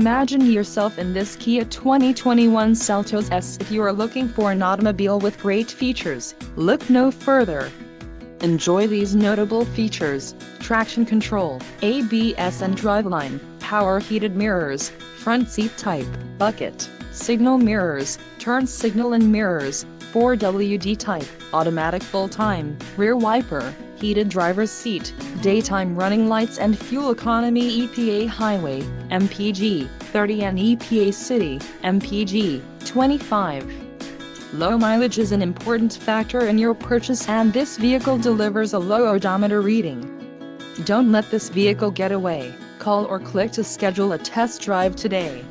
Imagine yourself in this Kia 2021 Seltos S. If you are looking for an automobile with great features, look no further. Enjoy these notable features: traction control, ABS and driveline, power heated mirrors, front seat type, bucket, signal mirrors, turn signal and mirrors, 4WD type, automatic full-time, rear wiper, heated driver's seat, daytime running lights and fuel economy. EPA highway, MPG, 30 and EPA city, MPG, 25. Low mileage is an important factor in your purchase, and this vehicle delivers a low odometer reading. Don't let this vehicle get away. Call or click to schedule a test drive today.